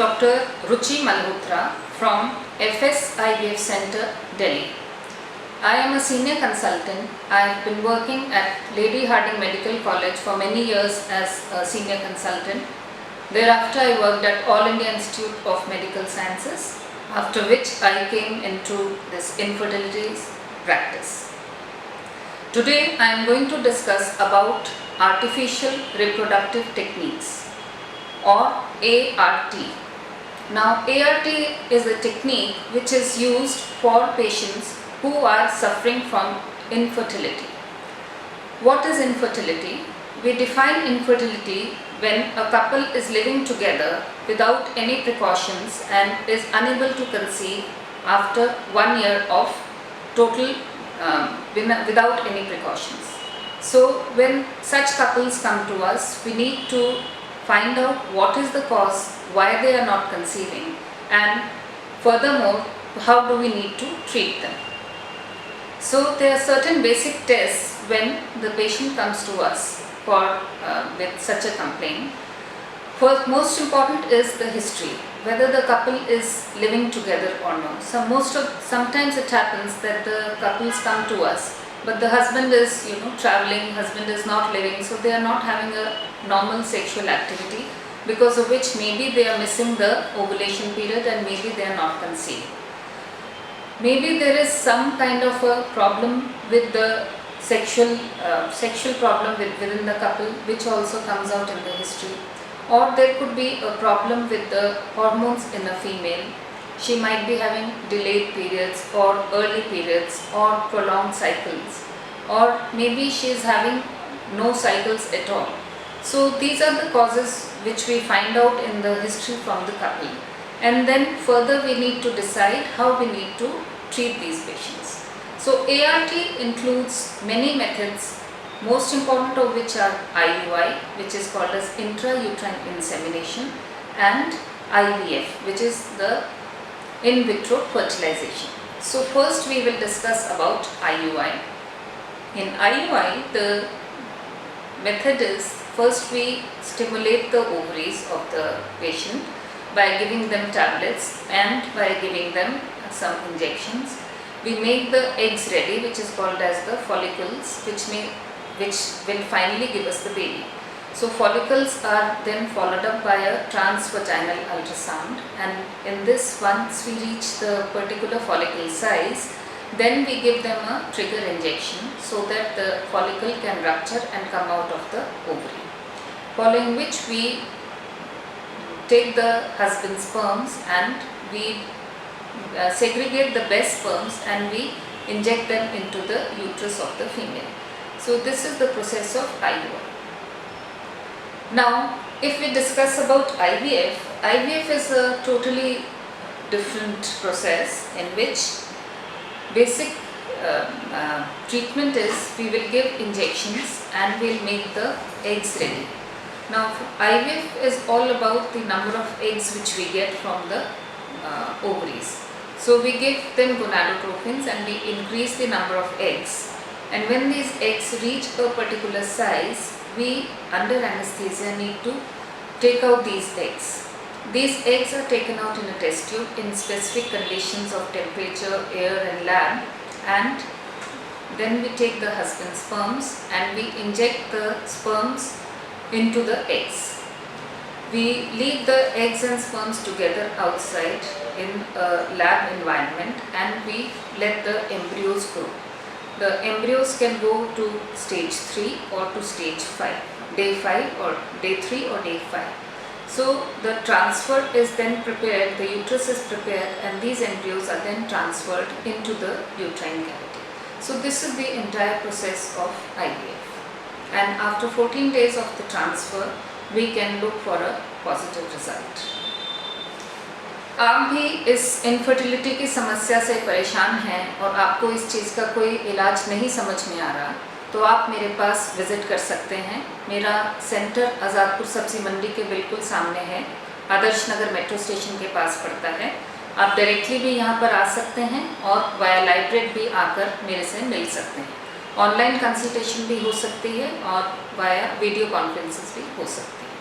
Dr. Ruchi Malhotra from FS IVF Center, Delhi. I am a senior consultant. I have been working at Lady Hardinge Medical College for many years as a senior consultant. Thereafter, I worked at All India Institute of Medical Sciences, after which I came into this infertility practice. Today, I am going to discuss about artificial reproductive techniques or ART. Now, ART is a technique which is used for patients who are suffering from infertility. What is infertility? We define infertility when a couple is living together without any precautions and is unable to conceive after 1 year of total without any precautions. So when such couples come to us, we need to find out what is the cause, why they are not conceiving, and furthermore, how do we need to treat them. So there are certain basic tests when the patient comes to us for with such a complaint. First, most important is the history, whether the couple is living together or not. Sometimes it happens that the couples come to us, but the husband is traveling, husband is not living, so they are not having a normal sexual activity, because of which maybe they are missing the ovulation period and maybe they are not conceiving. Maybe there is some kind of a problem with the sexual problem within the couple, which also comes out in the history. Or there could be a problem with the hormones in a female. She might be having delayed periods or early periods or prolonged cycles, or maybe she is having no cycles at all. So these are the causes which we find out in the history from the couple, and then further we need to decide how we need to treat these patients. So ART includes many methods, most important of which are IUI, which is called as intrauterine insemination, and IVF, which is the in vitro fertilization. So first we will discuss about IUI. In IUI, the method is, first we stimulate the ovaries of the patient by giving them tablets and by giving them some injections. We make the eggs ready, which is called as the follicles, which will finally give us the baby. So follicles are then followed up by a transvaginal ultrasound, and in this, once we reach the particular follicle size, then we give them a trigger injection so that the follicle can rupture and come out of the ovary. Following which we take the husband's sperms and we segregate the best sperms and we inject them into the uterus of the female. So this is the process of IUI. Now, if we discuss about IVF, IVF is a totally different process in which basic treatment is we will give injections and we will make the eggs ready. Now, IVF is all about the number of eggs which we get from the ovaries. So we give them gonadotropins and we increase the number of eggs. And when these eggs reach a particular size, we under anesthesia need to take out these eggs. These eggs are taken out in a test tube in specific conditions of temperature, air and lab, and then we take the husband's sperms and we inject the sperms into the eggs. We leave the eggs and sperms together outside in a lab environment and we let the embryos grow. The embryos can go to stage 3 or to stage 5, day 5 or day 3 or day 5. So the transfer is then prepared, the uterus is prepared, and these embryos are then transferred into the uterine cavity. So this is the entire process of IVF. And after 14 days of the transfer, we can look for a positive result. आप भी इस infertility की समस्या से परेशान हैं और आपको इस चीज़ का कोई इलाज नहीं समझ में आ रहा, तो आप मेरे पास विज़िट कर सकते हैं। मेरा सेंटर आज़ादपुर सब्जी मंडी के बिल्कुल सामने है, आदर्श नगर मेट्रो स्टेशन के पास पड़ता है। आप डायरेक्टली भी यहाँ पर आ सकते हैं और वाया लाइब्रेरी भी आकर मेरे से मिल सकते हैं। ऑनलाइन कंसल्टेशन भी हो सकती है और वाया वीडियो कॉन्फ्रेंसेस भी हो सकती है।